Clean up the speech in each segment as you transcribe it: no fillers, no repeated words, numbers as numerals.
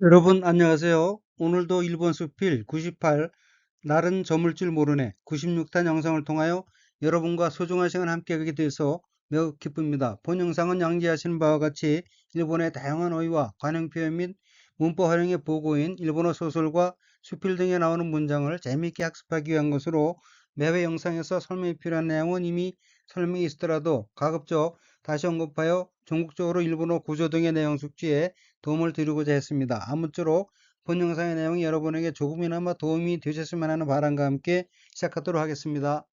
여러분 안녕하세요. 오늘도 일본 수필 98 날은 저물 줄 모르네 96탄 영상을 통하여 여러분과 소중한 시간 함께하게 돼서 매우 기쁩니다. 본 영상은 양지하시는 바와 같이 일본의 다양한 어휘와 관용 표현 및 문법 활용의 보고인 일본어 소설과 수필 등에 나오는 문장을 재미있게 학습하기 위한 것으로 매회 영상에서 설명이 필요한 내용은 이미 설명이 있더라도 가급적 다시 언급하여 전국적으로 일본어 구조 등의 내용 숙지에 도움을 드리고자 했습니다. 아무쪼록 본 영상의 내용이 여러분에게 조금이나마 도움이 되셨으면 하는 바람과 함께 시작하도록 하겠습니다.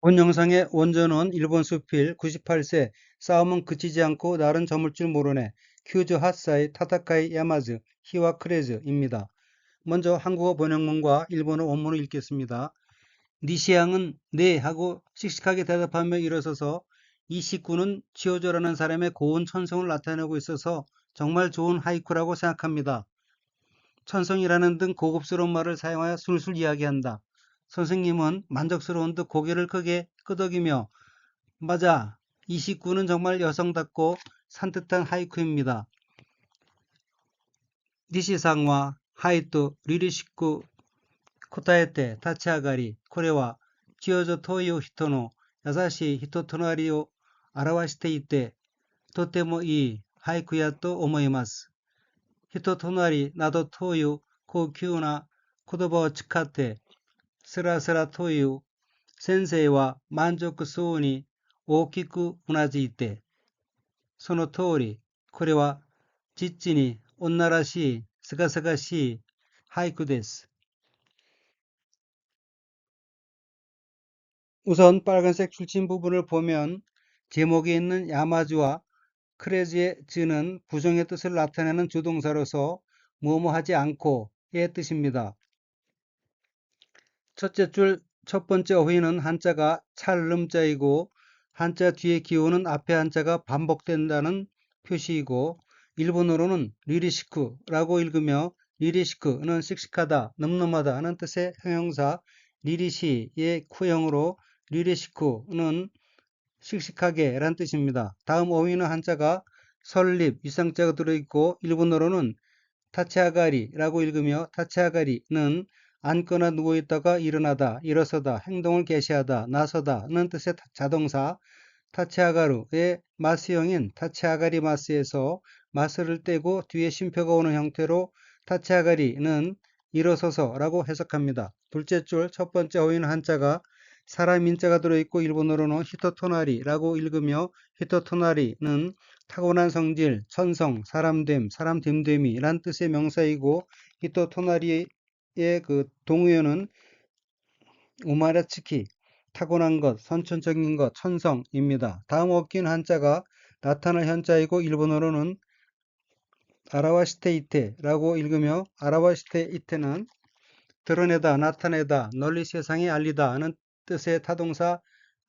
본 영상의 원전은 일본 수필 98세 싸움은 그치지 않고 날은 저물 줄 모르네 큐즈 핫사이 타타카이 야마즈 히와 크레즈입니다. 먼저 한국어 번역문과 일본어 원문을 읽겠습니다. 니시양은 네 하고 씩씩하게 대답하며 일어서서 이 식구는 지오조라는 사람의 고운 천성을 나타내고 있어서 정말 좋은 하이쿠라고 생각합니다. 천성이라는 등 고급스러운 말을 사용하여 술술 이야기한다. 선생님은 만족스러운 듯 고개를 크게 끄덕이며 맞아, 이 식구는 정말 여성답고 산뜻한 하이쿠입니다. 니시상와 하이토 리리시쿠 코타에테 타치아가리 코레와 지오조 토이오 히토노 야사시 히토 토나리を表していてとてもいい俳句やと思います。人となりなどという高級な言葉を使ってスラスラという先生は満足そうに大きくうなずいて、その通り、これは実に女らしい、すがすがしい俳句です。 우선 빨간색 출신 부분을 보면 제목에 있는 야마주와 크레즈의 즈는 부정의 뜻을 나타내는 주동사로서 뭐뭐 하지 않고의 뜻입니다. 첫째 줄 첫 번째 어휘는 한자가 찰름자이고 한자 뒤에 기호는 앞에 한자가 반복된다는 표시이고 일본어로는 리리시크라고 읽으며 리리시크는 씩씩하다, 늠름하다 하는 뜻의 형용사 리리시의 쿠형으로 리리시크는 씩씩하게 라는 뜻입니다. 다음 어휘는 한자가 설립, 위상자가 들어있고 일본어로는 타치아가리라고 읽으며 타치아가리는 앉거나 누워있다가 일어나다, 일어서다, 행동을 개시하다, 나서다는 뜻의 자동사 타치아가루의 마스형인 타치아가리 마스에서 마스를 떼고 뒤에 쉼표가 오는 형태로 타치아가리는 일어서서라고 해석합니다. 둘째 줄 첫 번째 어휘는 한자가 사람 인자가 들어있고 일본어로는 히토토나리라고 읽으며 히토토나리는 타고난 성질, 천성, 사람됨, 사람됨됨이란 뜻의 명사이고 히토토나리의 그 동의어는 우마라츠키, 타고난 것, 선천적인 것, 천성입니다. 다음 어긴 한자가 나타날 현자이고 일본어로는 아라와시테이테라고 읽으며 아라와시테이테는 드러내다, 나타내다, 널리 세상에 알리다 하는 뜻의 타동사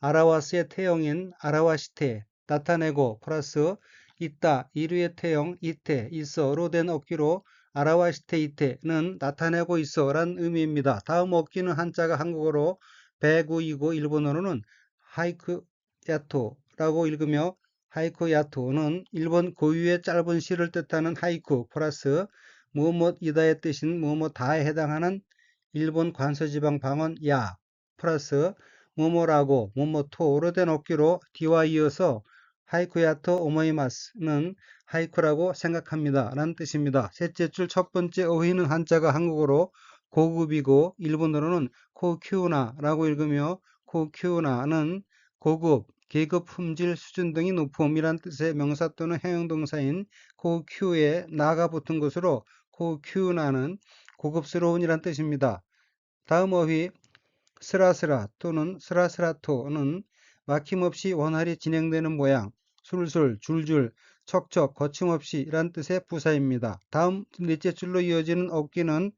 아라와스의 태형인 아라와시테, 나타내고 플러스 있다, 이루의 태형 이테, 있어로 된 어귀로 아라와시테이테는 나타내고 있어 란 의미입니다. 다음 어귀는 한자가 한국어로 배구이고 일본어로는 하이쿠야토라고 읽으며 하이쿠야토는 일본 고유의 짧은 시를 뜻하는 하이쿠 플러스 무엇이다의 뜻인 무엇다에 해당하는 일본 관서지방 방언 야 플러스 뭐뭐라고 뭐뭐토로 된 어귀로 뒤와 이어서 하이쿠야토 오모이마스는 하이쿠라고 생각합니다 라는 뜻입니다. 셋째 줄 첫 번째 어휘는 한자가 한국어로 고급이고 일본어로는 코큐나라고 읽으며 코큐나는 고급, 계급, 품질, 수준 등이 높음이란 뜻의 명사 또는 형용동사인 코큐에 나가 붙은 것으로 코큐나는 고급스러운이란 뜻입니다. 다음 어휘 스라스라 또는 스라스라토는 막힘없이 원활히 진행되는 모양, 술술, 줄줄, 척척, 거침없이 란 뜻의 부사입니다. 다음 넷째 줄로 이어지는 어귀는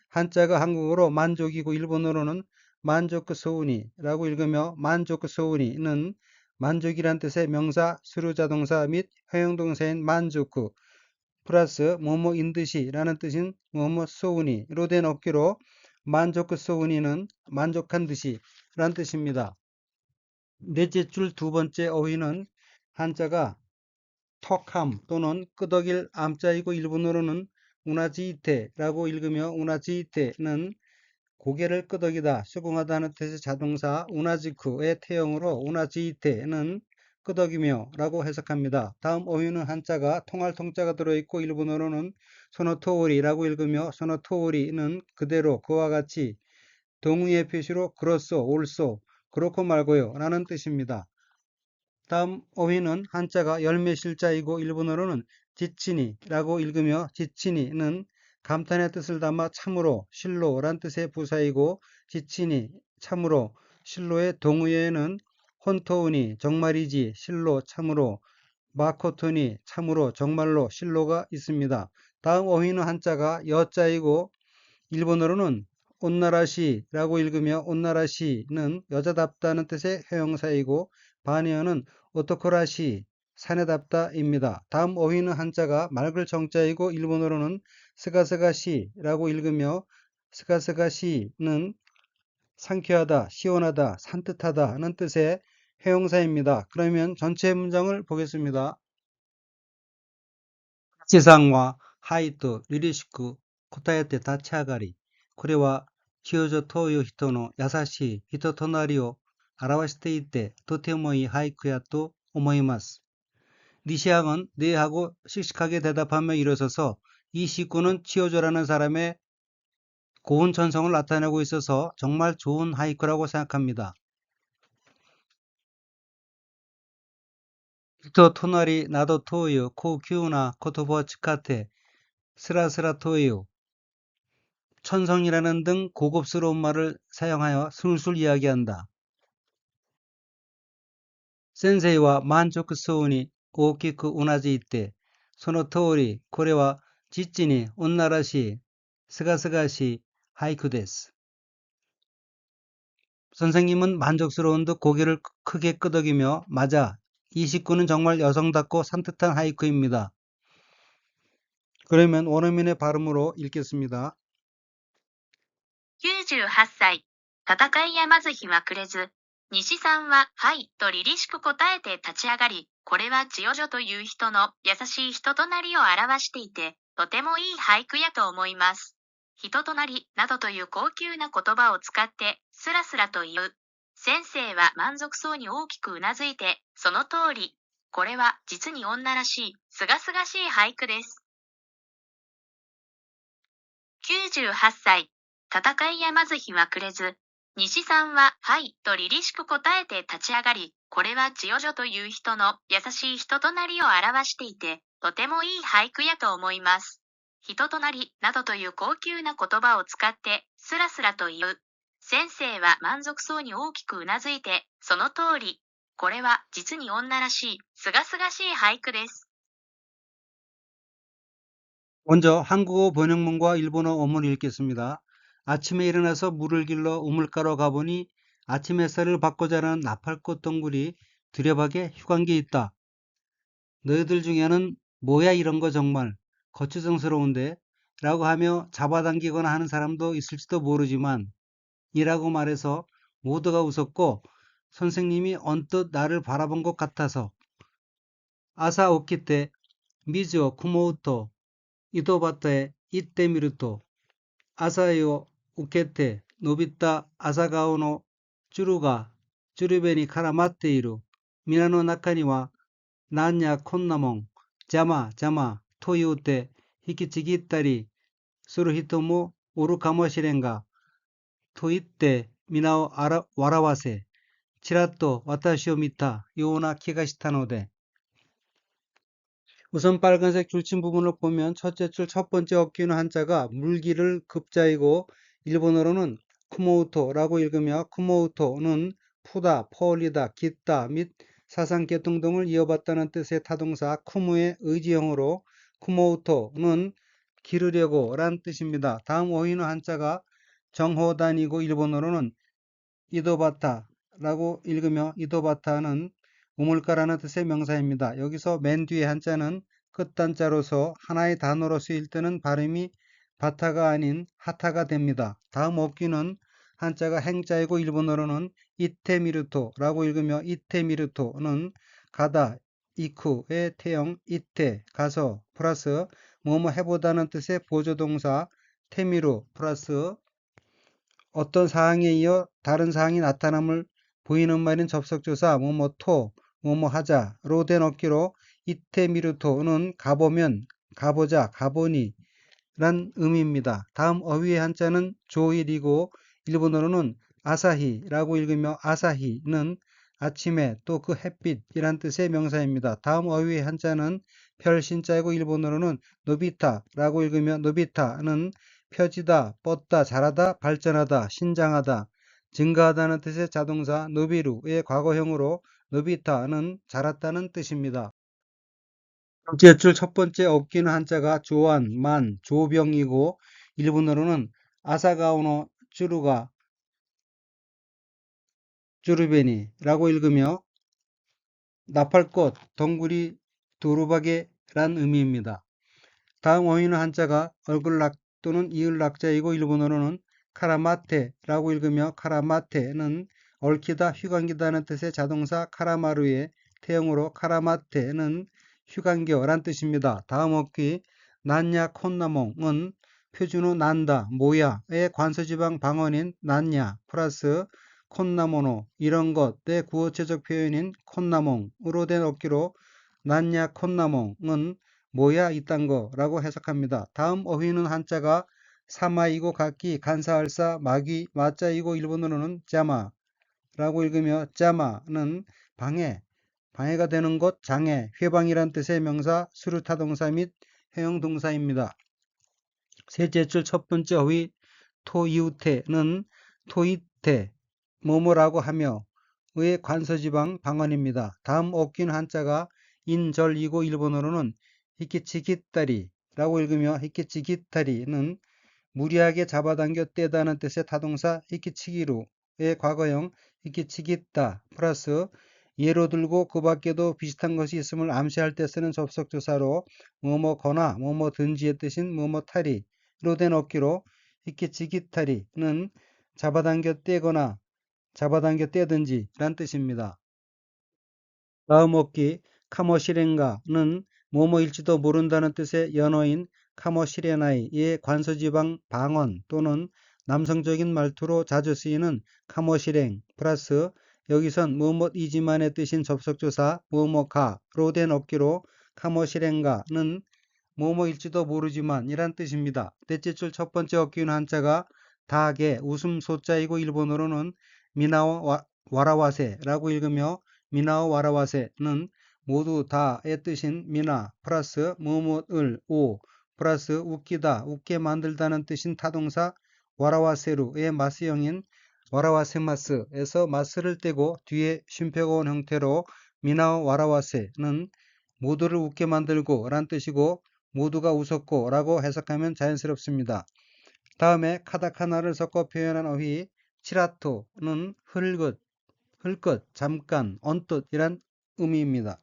한자가 한국어로 만족이고 일본어로는 만조크 소우니라고 읽으며 만조크 소우니는 만족이란 뜻의 명사, 수루자동사 및 형용동사인 만조크 플러스 뭐뭐인 듯이 라는 뜻인 뭐뭐 소우니로 된 어귀로 만족 소우니는 만족한 듯이 라는 뜻입니다. 넷째 줄 두 번째 어휘는 한자가 턱함 또는 끄덕일 암자이고 일본어로는 우나지이테라고 읽으며 우나지이테는 고개를 끄덕이다, 수긍하다는 뜻의 자동사 우나지쿠의 태형으로 우나지이테는 끄덕이며 라고 해석합니다. 다음 어휘는 한자가 통할 통자가 들어있고 일본어로는 소노토오리라고 읽으며 소노토오리는 그대로 그와 같이 동의의 표시로 그렇소, 옳소, 그렇고 말고요 라는 뜻입니다. 다음 어휘는 한자가 열매실자이고 일본어로는 지치니라고 읽으며 지치니는 감탄의 뜻을 담아 참으로, 실로란 뜻의 부사이고 지치니, 참으로, 실로의 동의어에는 혼토우니, 정말이지, 실로, 참으로, 마코토니, 참으로, 정말로, 실로가 있습니다. 다음 어휘는 한자가 여자이고 일본어로는 온나라시라고 읽으며 온나라시는 여자답다는 뜻의 형용사이고 반의어는 오토코라시, 사내답다입니다. 다음 어휘는 한자가 맑을 정자이고 일본어로는 스가스가시라고 읽으며 스가스가시는 상쾌하다, 시원하다, 산뜻하다는 뜻의 형용사입니다. 그러면 전체 문장을 보겠습니다. ちさんは、はいと凛々しく答えて立ち上がり、これは救助という人の優しい人となりを表していて、とてもいい俳句やと思います。리시앙은 네 하고 씩씩하게 대답하며 일어서서 이 식구는 치어줘라는 사람의 고운 천성을 나타내고 있어서 정말 좋은 하이쿠라고 생각합니다. 人となりなどという高級な言葉を使ってスラスラという 천성이라는 등 고급스러운 말을 사용하여 술술 이야기한다. 센세이와 만족스러우니 오키쿠 우나지이때, その通り、これは実に女らしい、すがすがしい俳句です. 선생님은 만족스러운 듯 고개를 크게 끄덕이며, 맞아, 이 식구는 정말 여성답고 산뜻한 하이쿠입니다. 그러면 원어민의 발음으로 읽겠습니다. 98歳、戦い山津日は暮れず、西さんは、はいと凛々しく答えて立ち上がり、これは千代女という人の優しい人となりを表していて、とてもいい俳句やと思います。人となりなどという高級な言葉を使って、スラスラと言う。先生は満足そうに大きくうなずいて、その通り。これは実に女らしい、すがすがしい俳句です。98歳、戦い山津日は暮れず、西さんは、はいと凛々しく答えて立ち上がり、これは千代女という人の優しい人となりを表していて、とてもいい俳句やと思います。人となりなどという高級な言葉を使って、スラスラと言う。先生は満足そうに大きくうなずいて、その通り。これは実に女らしい、すがすがしい俳句です。 먼저 한국어 번역문과 일본어 어문을 읽겠습니다. 아침에 일어나서 물을 길러 우물가로 가보니 아침 햇살을 받고 자라는 나팔꽃 덩굴이 두렵하게 휴관기에 있다. 너희들 중에는 뭐야 이런 거 정말 거추장스러운데 라고 하며 잡아당기거나 하는 사람도 있을지도 모르지만 이라고 말해서 모두가 웃었고 선생님이 언뜻 나를 바라본 것 같아서 아사 오키 때 미즈오 쿠모우토 이도바타에 이때 미루토 아사요 우케테 노비타 아사가오노 쭈루가 쭈르베니 카라마테이루 미나노 나카니와 난야 콘나몽 자마 자마 토이오테 히키치기타리 수르히토모 오르카모시렌가 토이테 미나오 와라와세 치라또 와타시오 미타 요나 키가시타노데. 우선 빨간색 줄친 부분을 보면 첫째 줄 첫 번째 어귀는 한자가 물기를 급자이고 일본어로는 쿠모우토라고 읽으며 쿠모우토는 푸다, 퍼올리다, 깃다 및 사상계통 등을 이어받다는 뜻의 타동사 쿠무의 의지형으로 쿠모우토는 기르려고 란 뜻입니다. 다음 어휘는 한자가 정호단이고 일본어로는 이도바타라고 읽으며 이도바타는 우물가라는 뜻의 명사입니다. 여기서 맨 뒤에 한자는 끝단자로서 하나의 단어로 쓰일 때는 발음이 바타가 아닌 하타가 됩니다. 다음 어귀는 한자가 행자이고 일본어로는 이테미르토라고 읽으며 이테미르토는 가다, 이쿠의 태형 이때 가서 플러스 뭐뭐 해보다는 뜻의 보조동사 테미로 플러스 어떤 사항에 이어 다른 사항이 나타남을 보이는 말인 접속조사 뭐뭐토 뭐뭐 하자로 된 어기로 이때 미루토는 가보면 가보자 가보니 란 의미입니다. 다음 어휘의 한자는 조일이고 일본어로는 아사히라고 읽으며 아사히는 아침에 또 그 햇빛이란 뜻의 명사입니다. 다음 어휘의 한자는 별신자이고 일본어로는 노비타라고 읽으며 노비타는 펴지다, 뻗다, 자라다, 발전하다, 신장하다, 증가하다는 뜻의 자동사 노비루의 과거형으로 노비타는 자랐다는 뜻입니다. 번째 줄 첫 번째 어기는 한자가 조안, 만, 조병이고 일본어로는 아사가오노 쭈루가 쭈루베니라고 읽으며 나팔꽃, 덩구리, 도루바게란 의미입니다. 다음 어휘는 한자가 얼굴락 또는 이을락자이고 일본어로는 카라마테라고 읽으며 카라마테는 얽히다, 휘감기다는 뜻의 자동사 카라마루의 태형으로 카라마테는 휴간겨란 뜻입니다. 다음 어귀 난야 콘나몽은 표준어 난다, 모야의 관서지방 방언인 난야 플러스 콘나모노 이런 것의 구어체적 표현인 콘나몽으로 된 어귀로 난야 콘나몽은 뭐야 이딴 거라고 해석합니다. 다음 어휘는 한자가 사마이고 각기 간사할사 마귀 마자이고 일본어로는 짜마라고 읽으며 짜마는 방해가 되는 것 장애 회방이란 뜻의 명사 수류타동사 및 회형동사입니다. 셋째 줄 첫 번째 어휘 토이우테는 토이테 뭐뭐라고 하며 의 관서지방 방언입니다. 다음 어귀는 한자가 인절이고 일본어로는 히키치기타리라고 읽으며 히키치기타리는 무리하게 잡아당겨 떼다는 뜻의 타동사 히키치기루의 과거형 히키치기타 플러스 예로 들고 그 밖에도 비슷한 것이 있음을 암시할 때 쓰는 접속조사로 뭐뭐거나 뭐뭐든지의 뜻인 뭐뭐타리로 된 어귀로 히키치기타리는 잡아당겨 떼거나 잡아당겨 떼든지 란 뜻입니다. 다음 어귀 카모시렌가는 뭐뭐일지도 모른다는 뜻의 연어인 카모시레나이의 관서지방 방언 또는 남성적인 말투로 자주 쓰이는 카모시랭 플러스 여기선 뭐뭐이지만의 뜻인 접속조사 뭐뭐가로 된 어귀로 카모시랭가는 뭐뭐일지도 모르지만 이란 뜻입니다. 넷째 줄 첫 번째 어귀는 한자가 다게 웃음소자이고 일본어로는 미나와 와라와세라고 읽으며 미나와 와라와세는 모두 다의 뜻인 미나 플러스 뭐뭐을 오 플러스 웃기다 웃게 만들다는 뜻인 타동사 와라와세루의 마스형인 와라와세마스에서 마스를 떼고 뒤에 쉼표가 온 형태로 미나와 와라와세는 모두를 웃게 만들고 란 뜻이고 모두가 웃었고 라고 해석하면 자연스럽습니다. 다음에 카타카나를 섞어 표현한 어휘 치라토는 흘끗, 잠깐, 언뜻이란 의미입니다.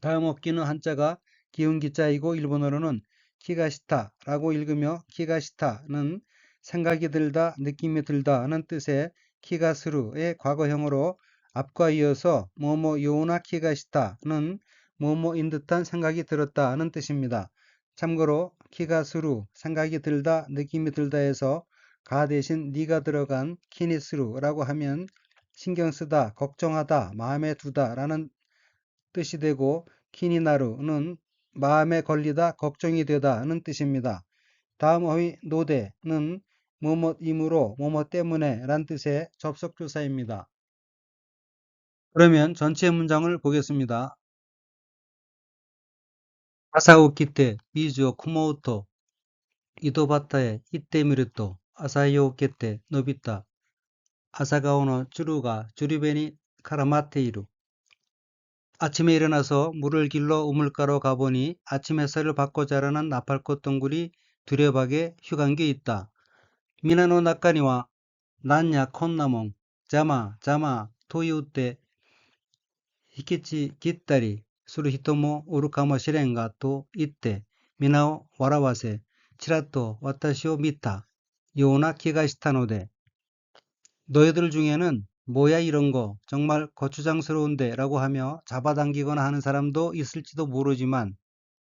다음 어귀는 한자가 기운기자이고 일본어로는 키가시타라고 읽으며 키가시타는 생각이 들다, 느낌이 들다 하는 뜻의 키가스루의 과거형으로 앞과 이어서 뭐뭐 요나 키가시타는 뭐뭐인 듯한 생각이 들었다 하는 뜻입니다. 참고로 키가스루 생각이 들다, 느낌이 들다에서 가 대신 니가 들어간 키니스루라고 하면 신경 쓰다, 걱정하다, 마음에 두다 라는 뜻이 되고 키니나루는 마음에 걸리다, 걱정이 되다 하는 뜻입니다. 다음 어휘 노대는 뭐뭐이므로 뭐뭐 때문에 란 뜻의 접속조사입니다. 그러면 전체 문장을 보겠습니다. 아사오키테 미즈오 쿠모우토 이도바타에 이때미르토 아사이오케테 노비타 아사가오노 쭈루가 주리베니 카라마테이루 아침에 일어나서 물을 길러 우물가로 가보니 아침 햇살을 받고 자라는 나팔꽃 동굴이 두렵하게 휴간게 있다. 미나노 나카니와 난야 콘나몽 자마 토이우테 히키치 기타리する人もおるかもしれんがと言って皆を笑わせちらっと私を見たような気がしたので너희들 중에는 뭐야 이런 거 정말 거추장스러운데 라고 하며 잡아당기거나 하는 사람도 있을지도 모르지만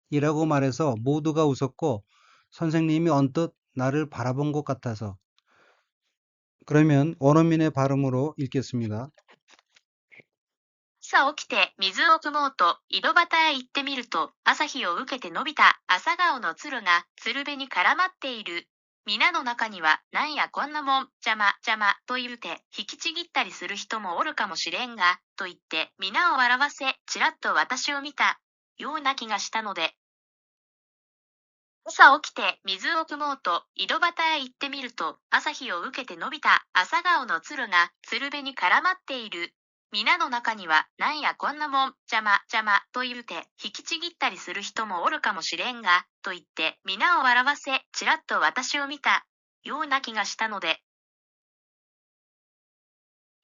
이라고 말해서 모두가 웃었고 선생님이 언뜻 나를 바라본 것 같아서. 그러면 원어민의 발음으로 읽겠습니다. 朝起きて水を汲もうと井戸端へ行ってみると、朝日を受けて伸びた朝顔のつるがつるべに絡まっている。皆の中には、なんやこんなもん、邪魔、邪魔、と言うて、引きちぎったりする人もおるかもしれんが、と言って、皆を笑わせ、ちらっと私を見た、ような気がしたので、朝起きて水を汲もうと井戸端へ行ってみると、朝日を受けて伸びた朝顔のつるがつるべに絡まっている。皆の中には、なんやこんなもん、邪魔、邪魔、と言うて、引きちぎったりする人もおるかもしれんが、と言って、皆を笑わせ、ちらっと私を見た、ような気がしたので、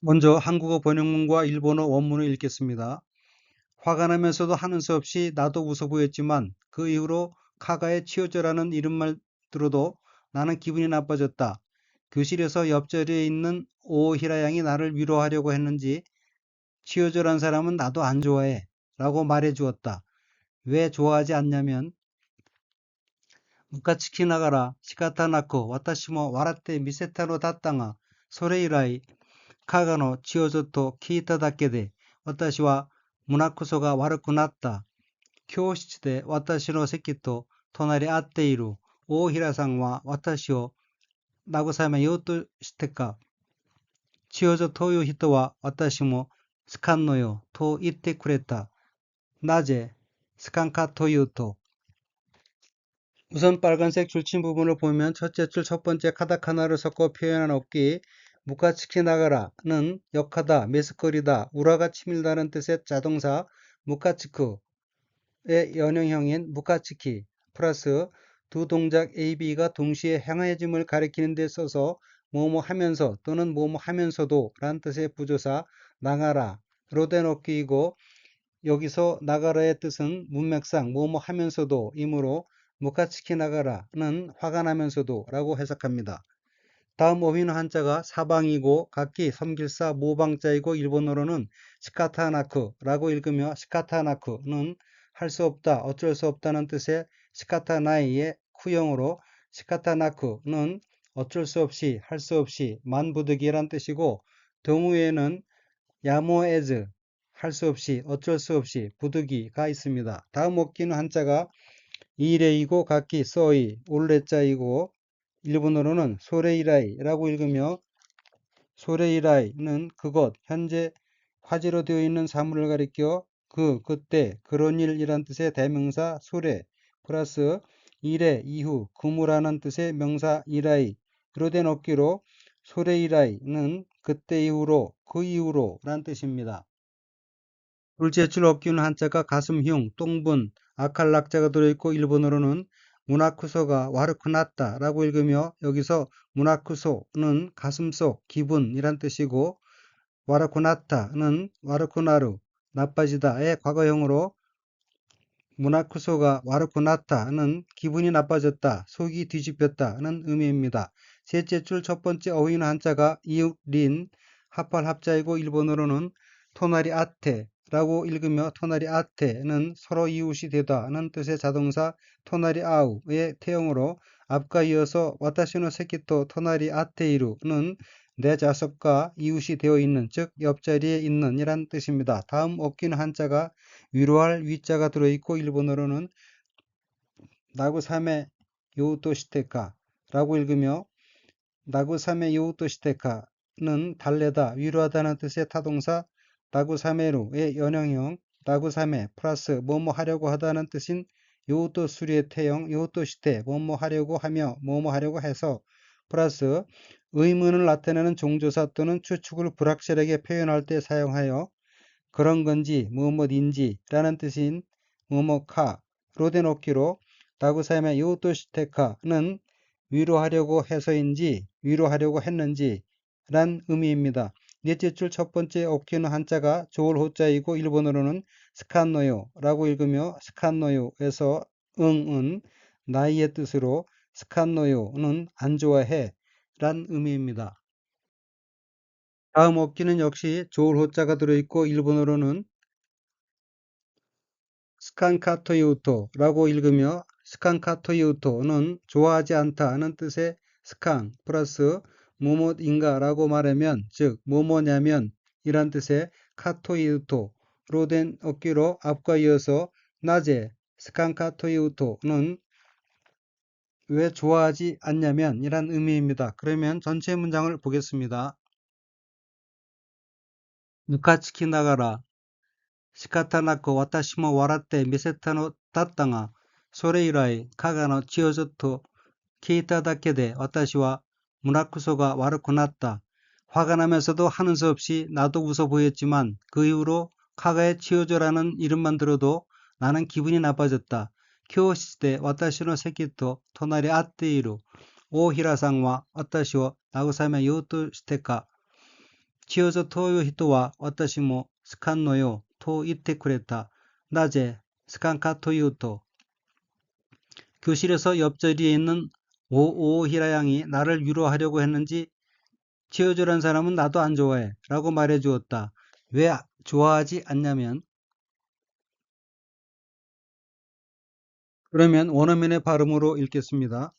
먼저 한국어 번역문과 일본어 원문을 읽겠습니다. 화가 나면서도 하는 수 없이 나도 웃어 보였지만 그 이후로 카가의 치어져라는 이름만 들어도 나는 기분이 나빠졌다. 교실에서 옆자리에 있는 오히라 양이 나를 위로하려고 했는지 치어져란 사람은 나도 안 좋아해 라고 말해 주었다. 왜 좋아하지 않냐면 무카츠키 나가라 시카타 나코 와타시모 와라테 미세타로 다땅아 소레이라이 카가노 치어져토 키이타 다케데 와타시와 문화쿠소가 와르쿠 났다. 教室で私の席と隣り合っている大平さんは私を慰めようとしてか、千代女という人は私も好かんのよと言ってくれた。なぜ好かんかというと、 우선 빨간색 줄친 부분을 보면 첫째 줄 첫 번째 카타카나를 섞어 표현한 어귀 무카츠키 나가라는 역하다, 메스거리다, 우라가 치밀다는 뜻의 자동사 무카츠크 의 연형형인 무카츠키 플러스 두 동작 A, B가 동시에 행해짐을 가리키는 데 써서 뭐뭐 하면서 또는 뭐뭐 하면서도 라는 뜻의 부조사 나가라로 된 어귀이고, 여기서 나가라의 뜻은 문맥상 뭐뭐 하면서도 이므로 무카츠키 나가라는 화가 나면서도 라고 해석합니다. 다음 어휘는 한자가 사방이고 각기 섬길사 모방자이고 일본어로는 시카타나크라고 읽으며 시카타나크는 할 수 없다, 어쩔 수 없다는 뜻의 시카타나이의 쿠형으로 시카타나크는 어쩔 수 없이, 할 수 없이, 만부득이란 뜻이고 동우에는 야모에즈 할 수 없이, 어쩔 수 없이, 부득이가 있습니다. 다음 어귀는 한자가 이레이고 각기 써이, 올레자이고 일본어로는 소레이라이라고 읽으며 소레이라이는 그것, 현재 화제로 되어 있는 사물을 가리켜 그때, 그런 일이란 뜻의 대명사 소레 플러스 이래, 이후, 그무라는 뜻의 명사 이라이로 된 어귀로 소레이라이는 그때 이후로, 그 이후로 란 뜻입니다. 둘째 줄 어귀는 한자가 가슴흉, 똥분, 아칼락자가 들어있고 일본어로는 무나쿠소가 와르쿠났다 라고 읽으며 여기서 무나쿠소는 가슴속, 기분이란 뜻이고 와르쿠나타는 와르쿠나루, 나빠지다의 과거형으로 무나쿠소가 와르쿠나타는 기분이 나빠졌다, 속이 뒤집혔다는 의미입니다. 셋째 줄 첫 번째 어휘는 한자가 이웃린, 합할 합자이고 일본어로는 토나리 아테 라고 읽으며 토나리 아테는 서로 이웃이 되다는 뜻의 자동사 토나리 아우의 태형으로 앞과 이어서 와타시노 세키토 토나리 아테이루는 내 자석과 이웃이 되어 있는, 즉 옆자리에 있는 이란 뜻입니다. 다음 어귀는 한자가 위로할 위자가 들어있고 일본어로는 나구사메 요우토시테카 라고 읽으며 나구사메 요우토시테카는 달래다, 위로하다는 뜻의 타동사 나구사메루의 연형형 나구사메 플러스 뭐뭐 하려고 하다는 뜻인 요우토 수리의 태형 요우토시테 뭐뭐 하려고 하며 뭐뭐 하려고 해서 플러스 의문을 나타내는 종조사 또는 추측을 불확실하게 표현할 때 사용하여 그런 건지 무엇인지 라는 뜻인 뭐뭐카로 된 어귀로 나구사메 요우토시테카는 위로하려고 해서인지 위로하려고 했는지 란 의미입니다. 넷째 줄 첫 번째 어귀는 한자가 좋을 호자이고 일본어로는 스칸노요 라고 읽으며 스칸노요에서 응은 나이의 뜻으로 스칸노요는 안 좋아해 란 의미입니다. 다음 어기는 역시 조울 호자가 들어있고 일본어로는 스칸카토이우토라고 읽으며 스칸카토이우토는 좋아하지 않다는 뜻의 스칸 플러스 뭐뭐인가라고 말하면 즉 뭐뭐냐면 이란 뜻의 카토이우토로 된 어기로 앞과 이어서 낮에 스칸카토이우토는 왜 좋아하지 않냐면 이란 의미입니다. 그러면 전체 문장을 보겠습니다. 누카츠키 나가라 仕方なく私も笑って見せたのだったが、それ以来、加賀の千代女と聞いただけで私は문학구소가悪くなった. 화가 나면서도 하는 수 없이 나도 웃어 보였지만 그 이후로 카가의 치요조라는 이름만 들어도 나는 기분이 나빠졌다. 教室で私の席と隣り合っている 오히라さんは私を慰めようとしてか、千代女という人は私も好かんのよと言ってくれた。なぜ好かんかというと、 교실에서 옆자리에 있는 오히라 양이 나를 위로하려고 했는지 치어주란 사람은 나도 안 좋아해 라고 말해 주었다. 왜 좋아하지 않냐면 그러면 원어민의 발음으로 읽겠습니다.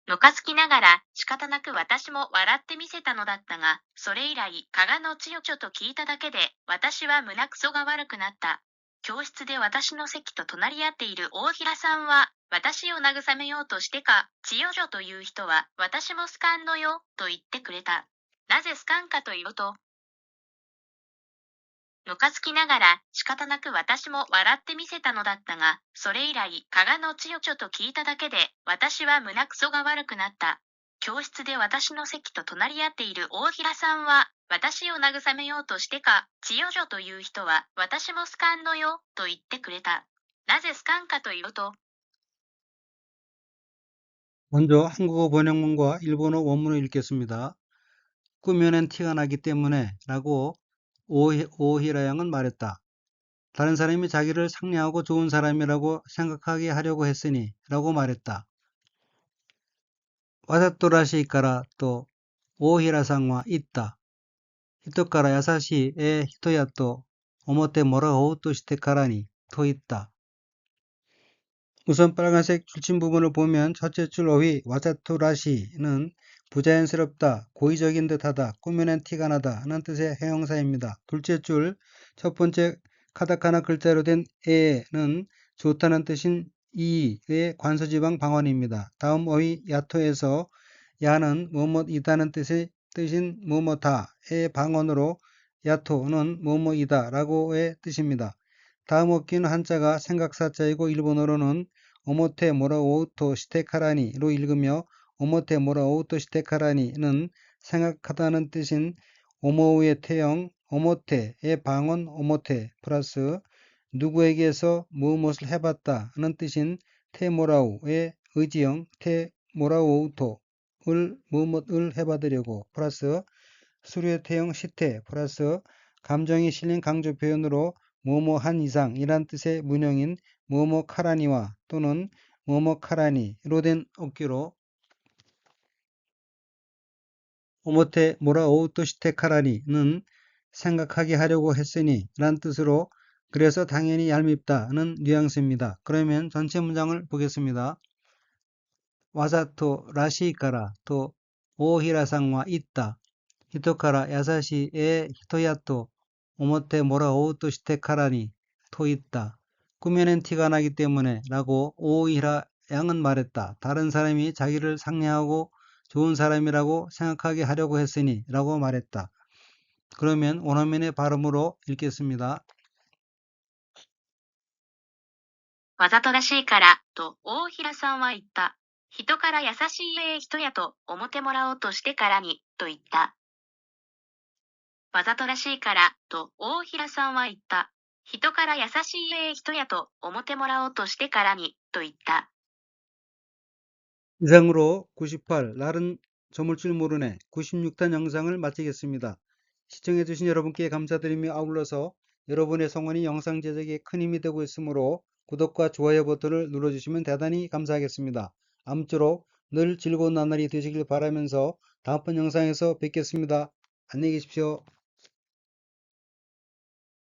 ムカつきながら仕方なく私も笑ってみせたのだったが、それ以来、加賀の千代ちょと聞いただけで、私は胸くそが悪くなった。教室で私の席と隣り合っている大平さんは、私を慰めようとしてか、千代女という人は、私も好かんのよ、と言ってくれた。なぜ好かんかというと、ムカつきながら仕方なく私も笑ってみせたのだったが、それ以来、加賀の千代ちょと聞いただけで、私は胸くそが悪くなった。教室で私の席と隣り合っている大平さんは、私を慰めようとしてか、千代女という人は、私も好かんのよ、と言ってくれた。なぜ好かんかというと、 먼저 한국어 번역문과 일본어 원문을 읽겠습니다. 꾸며낸 티가 나기 때문에 라고 오히라 양은 말했다. 다른 사람이 자기를 상냥하고 좋은 사람이라고 생각하게 하려고 했으니 라고 말했다. 와사토라시이까라 또 오히라さんは 있다. 人から優しい人やと思ってもらおうとしてからにと言った. 우선 빨간색 줄침 부분을 보면 첫째 줄 어휘 와자토라시는 부자연스럽다, 고의적인 듯하다, 꾸며낸 티가 나다는 뜻의 형용사입니다. 둘째 줄 첫 번째 카타카나 글자로 된 에는 좋다는 뜻인 이의 관서지방 방언입니다. 다음 어휘 야토에서 야는 뭐뭐이다는 뜻인 뭐뭐다의 방언으로 야토는 뭐뭐이다 라고의 뜻입니다. 다음 어기는 한자가 생각사자이고 일본어로는 오모테 모라오우토 시테카라니로 읽으며 오모테 모라오우토 시테카라니는 생각하다는 뜻인 오모우의 태형 오모테의 방언 오모테 플러스 누구에게서 무엇을 해봤다는 뜻인 테모라우의 의지형 테모라오우토를 무엇을 해받으려고 플러스 수류의 태형 시테 플러스 감정이 실린 강조 표현으로 뭐뭐한 이상이란 뜻의 문형인 뭐뭐카라니와 또는 뭐뭐카라니로 된 어기로 오모테 모라오우토 시테카라니는 생각하게 하려고 했으니 란 뜻으로 그래서 당연히 얄밉다는 뉘앙스입니다. 그러면 전체 문장을 보겠습니다. 와자토 라시이까라 또 오히라상와 있다. 히토카라 야사시에 히토야토 오모테 모라오우토 시테카라니 토 있다. 꾸며낸 티가 나기 때문에 라고 오히라 양은 말했다. 다른 사람이 자기를 상냥하고 좋은 사람이라고 생각하게 하려고 했으니 라고 말했다. 그러면 원어민의 발음으로 읽겠습니다. わざとらしいから、と大平さんは言った。人から優しい人やと思ってもらおうとしてからに、と言った。わざとらしいから、と大平さんは言った。人から優しい人やと思ってもらおうとしてからに、と言った。 이상으로 98 날은 저물 줄 모르네 96탄 영상을 마치겠습니다. 시청해주신 여러분께 감사드리며 아울러서 여러분의 성원이 영상 제작에 큰 힘이 되고 있으므로 구독과 좋아요 버튼을 눌러주시면 대단히 감사하겠습니다. 아무쪼록 늘 즐거운 나날이 되시길 바라면서 다음번 영상에서 뵙겠습니다. 안녕히 계십시오.